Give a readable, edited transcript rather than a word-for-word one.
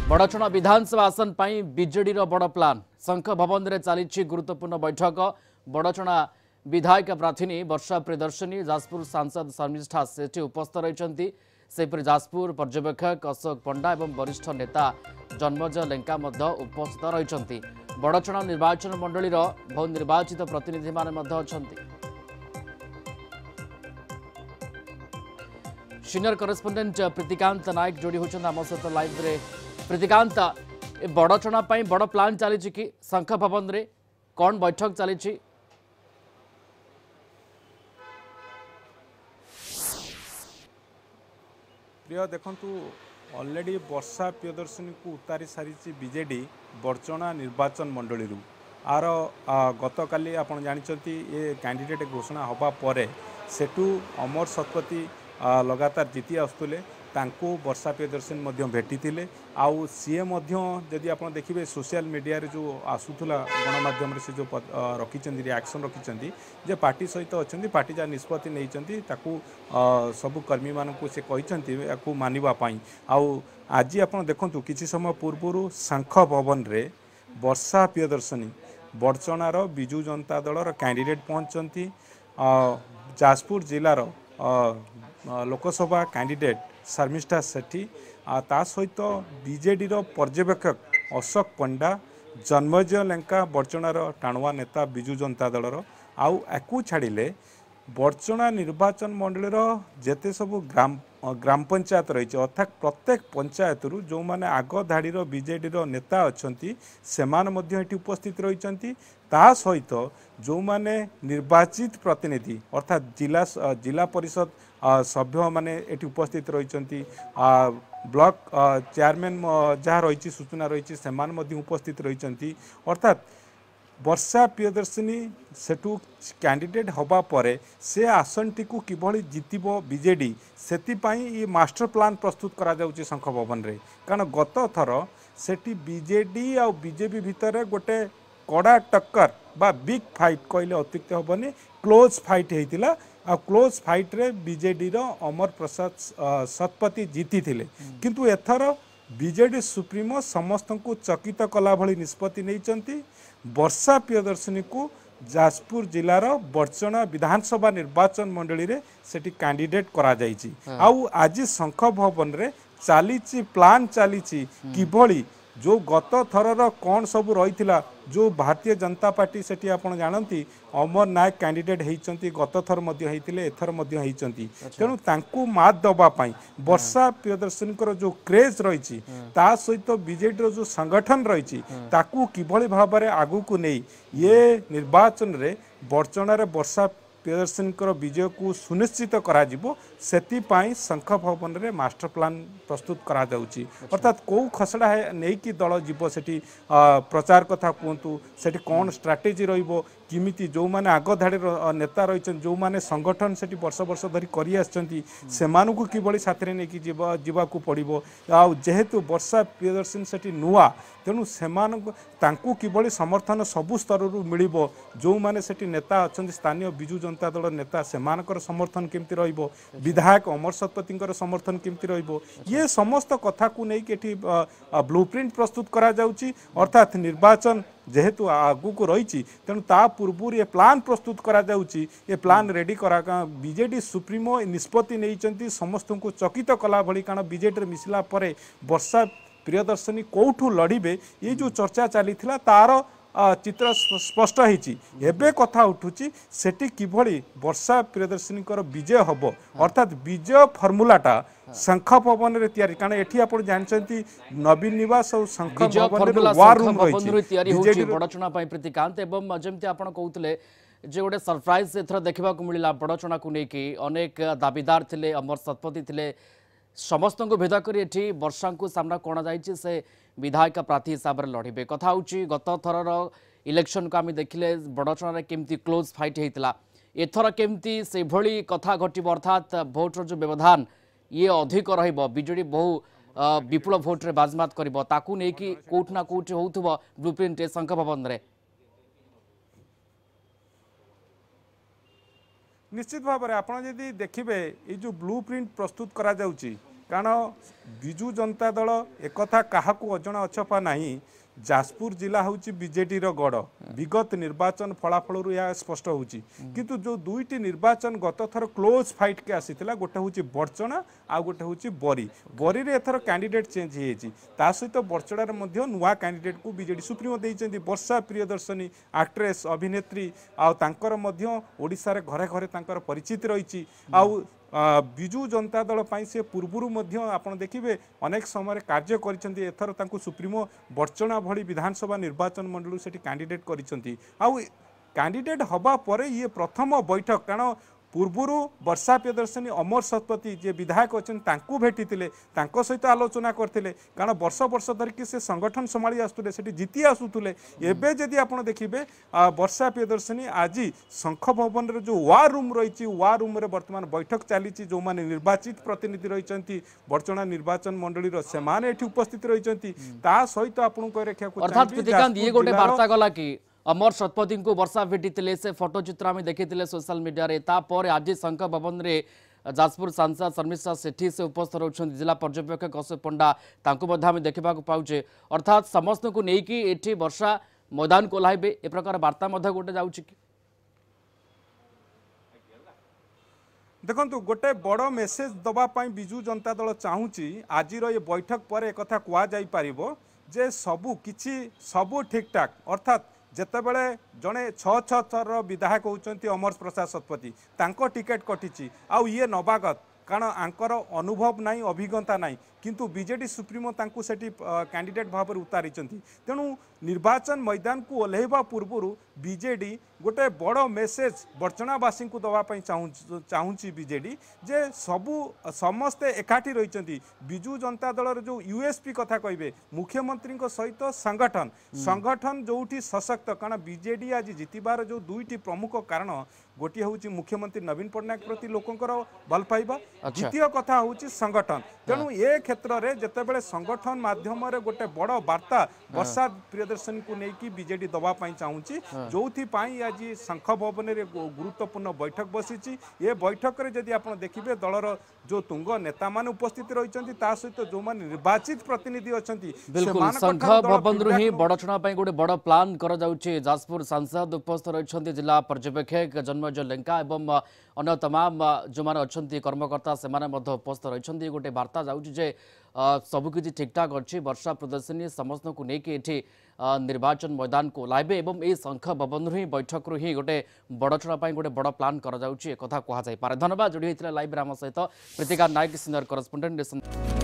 बड़चणा विधानसभा आसन पर बीजेडी बड़ प्लान शंख भवन में चली गुरुत्वपूर्ण बैठक बड़चणा विधायक प्रार्थी वर्षा प्रियदर्शनी जाजपुर सांसद शर्मिष्ठा सेठी उपस्थित रही सेपरी जाजपुर पर्यवेक्षक अशोक पंडा और वरिष्ठ नेता जन्मज लेंका उपस्थित रही बड़चणा निर्वाचन मंडली बहु निर्वाचित प्रतिनिधि सीनियर करेस्पोंडेंट प्रीतिकांत नायक जोड़ी होती आम सहित लाइव रे प्रीतिकांत बड़चणा बड़ प्लान चली कि शंख भवन रे कौन बैठक चली प्रिय देखु ऑलरेडी वर्षा प्रियदर्शनी को उतारी सारी बीजेडी बड़चणा निर्वाचन मंडली आर गतकाली आपण जानते ये कैंडिडेट घोषणा होगा पर सेठू अमर शतपथी लगातार जीति आसुले तांको वर्षा प्रियदर्शनी भेटी आउ सीए जदि आप देखिए सोशल मीडिया रे जो आसूला गणमाध्यम से जो रखी रिएक्शन रखी जे पार्टी सहित अच्छा पार्टी जहाँ निष्पत्ति नहीं सबू कर्मी मानक से कहते मानवाई आउ आज आप देखु किसी समय पूर्व शंख भवन रे वर्षा प्रियदर्शनी बड़चणार विजु जनता दलर कैंडिडेट पहुंचती जाजपुर जिलार लोकसभा कैंडिडेट शर्मिष्ठा सेठी ता सहित बीजेडी पर्यवेक्षक अशोक पंडा जन्मज लेंका बड़चणार टाणुआ नेता विजु जनता दलर आउ छाड़िले बड़चणा निर्वाचन मंडलीर जेते सब ग्राम पंचायत रही अर्थात प्रत्येक पंचायत रु जो माने आग धाड़ी बीजेडी नेता अच्छा से उपस्थित रही ता सहित जो माने निर्वाचित प्रतिनिधि अर्थात जिला परिषद सभ्य माने एटी उपस्थित रही ब्लॉक चेयरमैन जहाँ रही सूचना रही से उपस्थित रही अर्थात वर्षा प्रियदर्शनी सेठू कैंडिडेट हवा पर से आसन टी किभली जीतब बीजेडी से मास्टर प्लान प्रस्तुत करा जाउची शंख भवन रे कारण गत थर सेठी बीजेडी आ बीजेपी भितर गोटे कड़ा टक्कर बा बिग फाइट कहले अत्युक्त हेनी क्लोज फाइट होता आ क्लोज फाइट रे बीजेडी अमर प्रसाद शतपथी जीति थिले किंतु एथर बीजेडी सुप्रीमो समस्त को चकित कला भली निष्पत्ति नहीं वर्षा प्रियदर्शनी को जाजपुर जिलार बड़चणा विधानसभा निर्वाचन मंडली रे सेठी कैंडिडेट करा जायछि आउ आज शंख भवन रे चली प्लान चली किभली जो गत थरर कौन सब रही जो भारतीय जनता पार्टी से आपड़ जानती अमर नायक कैंडिडेट होती गत थर एथर तेणु तांकू मात दवापाई वर्षा प्रियदर्शनी जो क्रेज रही सहित बीजेडी जो संगठन रही किभली भाव में आगू को नहीं ये निर्वाचन रे बड़चणार वर्षा प्रियदर्शनी विजय को सुनिश्चित करा शंख भवन रे मास्टर प्लान प्रस्तुत करा जाउची अर्थात कौ खसड़ा है नहीं कि दल जीव सेठी प्रचार कथा कहतु सेठी कौन स्ट्राटेजी रहिबो किमिति जो माने आग धाड़ी नेता रही जो माने संगठन से वर्ष वर्ष धरी करी आछंती सेमानकु किभली साथरे नै कि जीवाकू पड़िबो आ जेहेतु वर्षा प्रियदर्शनी सेठी नुआ तेणु सेमानकु तांकु किभली समर्थन सबु स्तर रु मिलिबो जो माने सेठी नेता अछंती स्थानीय बिजु जनता दल नेता सेमानकर समर्थन केमति रहिबो विधायक अमर शतपथींकर समर्थन केमति रहिबो ये समस्त कथा को नै कि एठी ब्लूप्रिंट प्रस्तुत करा जाउची अर्थात निर्वाचन जेहेतु आगू को रही तेणु ता पूर्व ये प्लान प्रस्तुत करा जाउची ये प्लान रेडी करा बीजेडी सुप्रीमो निष्पत्ति नहीं समस्त को चकित कला भली कारण बीजेडी मिसला परे वर्षा प्रियदर्शनी कौठू लड़िबे ये जो चर्चा चली तार चित्र स्पष्ट होती एबे कथा उठुची सेठी किभली वर्षा प्रियदर्शनी विजय हम अर्थात विजय फर्मुलाटा शंख भवन रे तैयारी कारण एठी आपण जानचंती नवीन निवास और शंख भवन रे वार रूम रही तैयारी होची बड़चणा पई प्रीतिकांत एवं जेमति आपण कहउतले जे गोटे सरप्राइज एथर देखा मिला बड़चणा को लेकिन अनेक दाबीदार थिले अमर शतपथी थिले समस्त को भेद कर वर्षा को सामना कौन जाइए से विधायक प्रार्थी हिसाब से लड़े कथा हूँ गत थरर इलेक्शन को आम देखिले बड़चणा केमती क्लोज फाइट होता एथर केमती से भली कथा घटब अर्थात भोटर जो व्यवधान ये अधिक रजेडी बहु विपुल भोट्रे बाजमात करोटना कौट हो ब्लूप्रिंट शंख भवन रे निश्चित भाव में आपड़ जदि देखिए ये जो ब्लूप्रिंट प्रस्तुत करा जाउची कारण विजु जनता दल एकथा क्या अजणा अछपा नहीं जाजपुर जिला हूँ बीजेडी गढ़ विगत निर्वाचन फलाफल यह स्पष्ट होची किंतु जो दुईटी निर्वाचन गत थर क्लोज फाइट के आसीथिला गोटे हूँ बड़चना आ गोटे हूँ बरी बरी रे एथर कैंडिडेट चेंज हो सहित बड़चड़ार नुआ कैंडिडेट को बीजेडी सुप्रीमो देइछन्ति वर्षा प्रियदर्शनी एक्ट्रेस अभिनेत्री आशार घरे घरे तांकर परिचित रही आउ विजु जनता दल से पूर्वर आपड़ देखिए अनेक समय कार्य करिसेंति एथर तांकु सुप्रीमो बड़चना भली विधानसभा निर्वाचन मंडल से कैंडिडेट करिसेंति आउ कैंडिडेट हवा पर ये प्रथम बैठक कारण पूर्वर वर्षा प्रियदर्शनी अमर शतपथी जे विधायक अच्छा भेटी सहित आलोचना करते कारण वर्ष वर्ष धरिकी से संगठन संभाली आसुले से जीति आसुले एवं जदि आप देखिए वर्षा प्रियदर्शनी आज शंख भवन जो वार रूम रही वार रूम रे बर्तमान बैठक चली जो मैंने निर्वाचित प्रतिनिधि रही बड़चना निर्वाचन मंडली से उपस्थित रही सहित आपको रखा अमर शतपथी को वर्षा भेटी से फोटोचित्र आम देखी सोशल मीडिया रे तापर आज शंख भवन रे जाजपुर सांसद शर्मिष्ठा सेठी से उपस्थित रहउछन जिला पर्यवेक्षक कौशिक पंडा देखा पाऊे अर्थात समस्त को लेकिन एठी वर्षा मैदान को ओह्लाइबे ए प्रकार वार्ता गोटे जाउछि कि देखो गोटे बड़ मेसेज दवापाई विजु जनता दल चाहूँगी आज ये बैठक पर एक कथा कह जे सबू किछि सबू ठीक ठाक अर्थात जेतेबेले जड़े छः थर विधायक होती अमर प्रसाद शतपथी तांको टिकेट कटिची आउ ये नवागत कारण आंकर अनुभव नहीं अभिज्ञता नहीं किंतु बीजेडी सुप्रीमो तांकु सेठी कैंडिडेट भाव उतारी तेणु निर्वाचन मैदान को ओह्लैवा पूर्वर बीजेडी गोटे बड़ मेसेज बड़चनावासी को दवाई चाहूँगी बीजेडी जे सबू समस्ते एकाठी रही विजु जनता दल जो यूएसपी कथा कहे मुख्यमंत्री सहित संगठन संगठन जो सशक्त कारण बीजेडी आज जितबार जो दुईटी प्रमुख कारण गोटे हूँ मुख्यमंत्री नवीन पट्टनायक प्रति लोकंर भल पाइबा द्वितीय कथा हूँ संगठन तेणु ए क्षेत्र में जितेबाला संगठन माध्यम गोटे बड़ वार्ता वर्षा प्रियदर्शनी को लेकिन बीजेडी दवाई चाहूँगी जो आज शंख भवन में गुरुत्वपूर्ण बैठक बसी ये बैठक में जदि आप देखिए दलर जो तुंग नेता मान उपस्थित रही सहित जो मैंने निर्वाचित प्रतिनिधि अच्छा बिल्कुल शंख भवन ही बड़चना गोटे बड़ प्लान कर जाजपुर सांसद उपस्थित रही जिला पर्यवेक्षक जन्मजय लेंका एवं अन्य तमाम जो मैंने अच्छा कर्मकर्ता से उपस्थित रही गोटे वार्ता जाऊँगी सबकि ठीक ठाक अच्छी वर्षा प्रदर्शनी समस्त को लेकिन निर्वाचन मैदान को ओह्लाइबे एवं ये शंख भवन ही बैठक ही गोटे बड़चना गोटे बड़ प्लान कर कथा कहुई पारे। धन्यवाद जोड़ी होता लाइव आम सहित प्रीतिका नायक सीनियर करस्पोंडेंट।